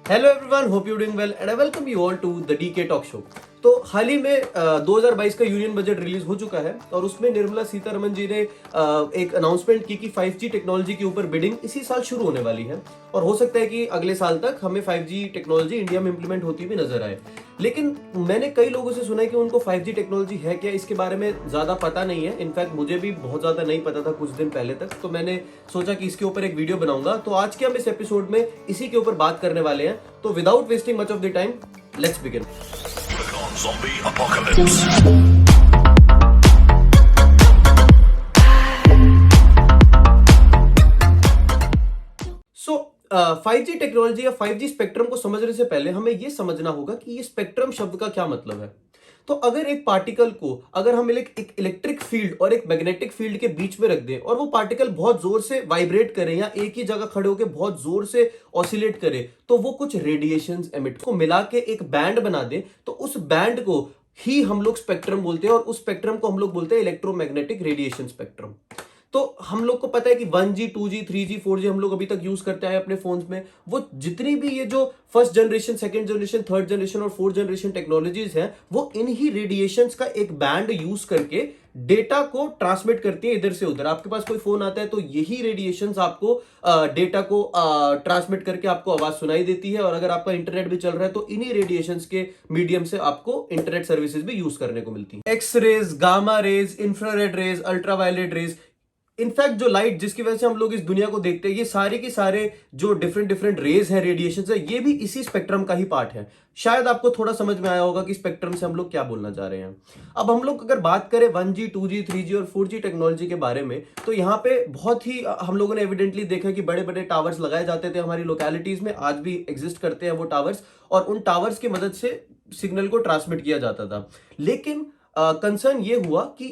Hello everyone, hope you doing well and I welcome you all to the DK talk show. तो हाल ही में 2022 का union budget release हो चुका है और उसमें निर्मला सीतारमण जी ने एक अनाउंसमेंट की कि 5G टेक्नोलॉजी के ऊपर बिडिंग इसी साल शुरू होने वाली है और हो सकता है कि अगले साल तक हमें 5G टेक्नोलॉजी इंडिया में इंप्लीमेंट होती हुई नजर आए। लेकिन मैंने कई लोगों से सुना है कि उनको 5G टेक्नोलॉजी है क्या, इसके बारे में ज्यादा पता नहीं है। इनफैक्ट मुझे भी बहुत ज्यादा नहीं पता था कुछ दिन पहले तक, तो मैंने सोचा कि इसके ऊपर एक वीडियो बनाऊंगा। तो आज के हम इस एपिसोड में इसी के ऊपर बात करने वाले हैं। तो without wasting much of the time, let's begin. Zombie apocalypse. So 5G technology या 5G स्पेक्ट्रम को समझने से पहले हमें यह समझना होगा कि ये स्पेक्ट्रम शब्द का क्या मतलब है। तो अगर एक पार्टिकल को अगर हम एक इलेक्ट्रिक फील्ड और एक मैग्नेटिक फील्ड के बीच में रख दें और वो पार्टिकल बहुत जोर से वाइब्रेट करे या एक ही जगह खड़े होकर बहुत जोर से ऑसिलेट करे, तो वो कुछ रेडिएशंस एमिट को मिला के एक बैंड बना दे, तो उस बैंड को ही हम लोग स्पेक्ट्रम बोलते हैं और उस स्पेक्ट्रम को हम लोग बोलते हैं इलेक्ट्रोमैग्नेटिक रेडिएशन स्पेक्ट्रम। तो हम लोग को पता है कि 1G 2G 3G 4G हम लोग अभी तक यूज करते आए अपने फोन्स में। वो जितनी भी ये जो first generation, second generation, third generation और फोर्थ जनरेशन टेक्नोलॉजीज हैं, वो इन ही रेडिएशंस का एक बैंड यूज करके डेटा को ट्रांसमिट करती है इधर से उधर। आपके पास कोई फोन आता है तो यही रेडिएशंस आपको डेटा को ट्रांसमिट करके आपको आवाज सुनाई देती है, और अगर आपका इंटरनेट भी चल रहा है तो इन्हीं रेडिएशंस के मीडियम से आपको इंटरनेट सर्विसेज भी यूज करने को मिलती है। X rays, gamma rays, infrared rays, ultraviolet rays, in fact जो लाइट जिसकी वजह से हम लोग इस दुनिया को देखते हैं, ये सारे के सारे जो डिफरेंट रेज है, रेडिएशन है, ये भी इसी स्पेक्ट्रम का ही पार्ट है। शायद आपको थोड़ा समझ में आया होगा कि स्पेक्ट्रम से हम लोग क्या बोलना चाह रहे हैं। अब हम लोग अगर बात करें 1G 2G 3G और 4G टेक्नोलॉजी के बारे में, तो यहाँ पे बहुत ही हम लोगों ने एविडेंटली देखा कि बड़े बड़े टावर्स लगाए जाते थे हमारी लोकेलिटीज में, आज भी एग्जिस्ट करते हैं वो टावर्स, और उन टावर्स की मदद से सिग्नल को ट्रांसमिट किया जाता था। लेकिन कंसर्न ये हुआ कि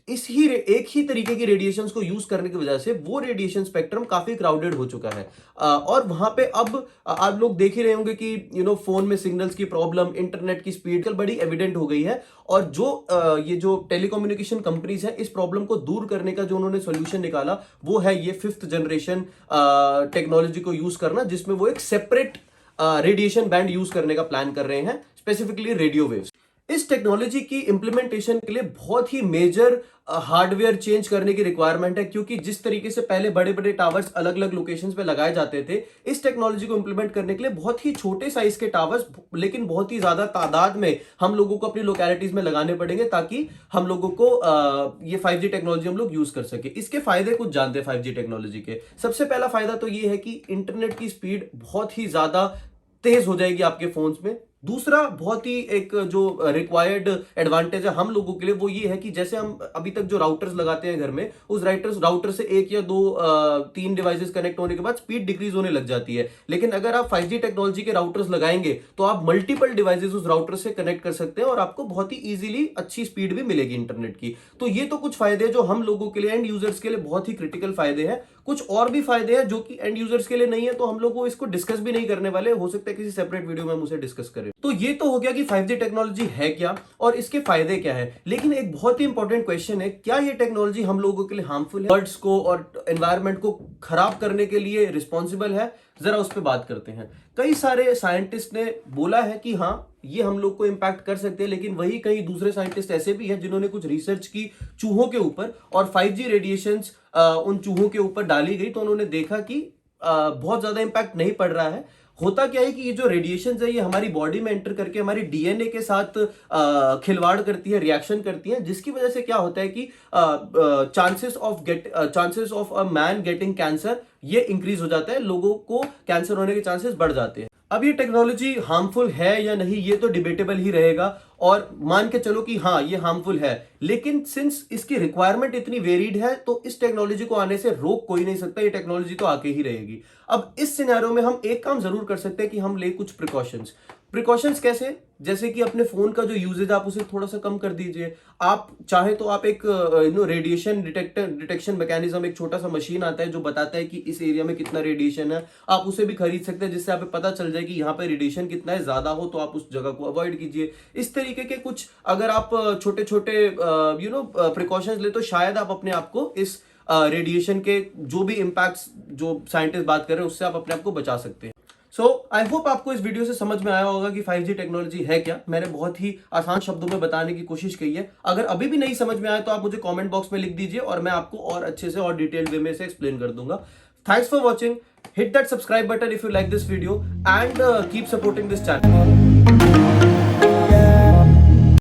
एक ही तरीके की रेडिएशंस को यूज करने की वजह से वो रेडिएशन स्पेक्ट्रम काफी क्राउडेड हो चुका है, और वहां पे अब आप लोग देख ही रहे होंगे कि फोन में सिग्नल्स की प्रॉब्लम, इंटरनेट की स्पीड बड़ी एविडेंट हो गई है। और जो ये जो टेलीकम्युनिकेशन कंपनीज है, इस प्रॉब्लम को दूर करने का जो उन्होंने सोल्यूशन निकाला वो है ये 5th जनरेशन टेक्नोलॉजी को यूज करना, जिसमें वो एक सेपरेट रेडिएशन बैंड यूज करने का प्लान कर रहे हैं, स्पेसिफिकली रेडियो वेव्स। इस टेक्नोलॉजी की इंप्लीमेंटेशन के लिए बहुत ही मेजर हार्डवेयर चेंज करने की रिक्वायरमेंट है, क्योंकि जिस तरीके से पहले बड़े बड़े टावर्स अलग अलग लोकेशंस पे लगाए जाते थे, इस टेक्नोलॉजी को इंप्लीमेंट करने के लिए बहुत ही छोटे साइज के टावर्स लेकिन बहुत ही ज्यादा तादाद में हम लोगों को अपनी लोकेलिटीज में लगाने पड़ेंगे, ताकि हम लोगों को ये 5G टेक्नोलॉजी हम लोग यूज कर सके। इसके फायदे कुछ जानते हैं 5G टेक्नोलॉजी के। सबसे पहला फायदा तो ये है कि इंटरनेट की स्पीड बहुत ही ज्यादा तेज हो जाएगी आपके फोन्स में। दूसरा बहुत ही एक जो रिक्वायर्ड एडवांटेज है हम लोगों के लिए, वो ये है कि जैसे हम अभी तक जो राउटर्स लगाते हैं घर में, उस राउटर से एक या दो 3 डिवाइसेस कनेक्ट होने के बाद स्पीड डिक्रीज होने लग जाती है। लेकिन अगर आप 5G टेक्नोलॉजी के राउटर्स लगाएंगे तो आप मल्टीपल डिवाइसेस उस राउटर से कनेक्ट कर सकते हैं और आपको बहुत ही इजीली अच्छी स्पीड भी मिलेगी इंटरनेट की। तो ये तो कुछ फायदे जो हम लोगों के लिए, एंड यूजर्स के लिए बहुत ही क्रिटिकल फायदे हैं। कुछ और भी फायदे हैं जो कि एंड यूजर्स के लिए नहीं है, तो हम लोग इसको डिस्कस भी नहीं करने वाले, हो सकता है किसी सेपरेट वीडियो में हम उसे डिस्कस करें। तो ये तो हो गया कि 5G टेक्नोलॉजी है क्या और इसके फायदे क्या है। लेकिन एक बहुत ही इंपॉर्टेंट क्वेश्चन है, क्या ये टेक्नोलॉजी हम लोगों के लिए हार्मफुल है, बर्ड्स को और एनवायरनमेंट को खराब करने के लिए रिस्पॉन्सिबल है? जरा उस पर बात करते हैं। कई सारे साइंटिस्ट ने बोला है कि हाँ, ये हम लोग को इंपैक्ट कर सकते हैं, लेकिन वही कई दूसरे साइंटिस्ट ऐसे भी हैं जिन्होंने कुछ रिसर्च की चूहों के ऊपर, और 5G रेडिएशंस उन चूहों के ऊपर डाली गई तो उन्होंने देखा कि बहुत ज्यादा इंपैक्ट नहीं पड़ रहा है। होता क्या है कि ये जो रेडिएशंस है, ये हमारी बॉडी में एंटर करके हमारी डीएनए के साथ खिलवाड़ करती है, रिएक्शन करती है, जिसकी वजह से क्या होता है कि chances of a man getting cancer ये इंक्रीज हो जाता है, लोगों को कैंसर होने के चांसेस बढ़ जाते हैं। अब ये टेक्नोलॉजी हार्मफुल है या नहीं, ये तो डिबेटेबल ही रहेगा, और मान के चलो कि हाँ ये हार्मफुल है, लेकिन सिंस इसकी रिक्वायरमेंट इतनी वेरिड है तो इस टेक्नोलॉजी को आने से रोक कोई नहीं सकता, ये टेक्नोलॉजी तो आके ही रहेगी। अब इस सिनेरियो में हम एक काम जरूर कर सकते हैं कि हम ले कुछ प्रिकॉशंस कैसे, जैसे कि अपने फोन का जो यूजेज आप उसे थोड़ा सा कम कर दीजिए। आप चाहे तो आप एक रेडिएशन डिटेक्शन मैकेनिज्म, एक छोटा सा मशीन आता है जो बताता है कि इस एरिया में कितना रेडिएशन है, आप उसे भी खरीद सकते हैं, जिससे आपको पता चल जाए कि यहाँ पे रेडिएशन कितना है, ज्यादा हो तो आप उस जगह को अवॉइड कीजिए। इस तरीके के कुछ अगर आप छोटे छोटे प्रिकॉशंस ले, तो शायद आप अपने आप को इस रेडिएशन के जो भी इंपैक्ट्स जो साइंटिस्ट बात कर रहे हैं उससे आप अपने आप को बचा सकते हैं। सो आई होप आपको इस वीडियो से समझ में आया होगा कि 5G टेक्नोलॉजी है क्या। मैंने बहुत ही आसान शब्दों में बताने की कोशिश की है। अगर अभी भी नहीं समझ में आया तो आप मुझे कमेंट बॉक्स में लिख दीजिए और मैं आपको और अच्छे से और डिटेल वे में इसे एक्सप्लेन कर दूंगा। Thanks for watching. Hit that subscribe button if you like this video and keep supporting this channel.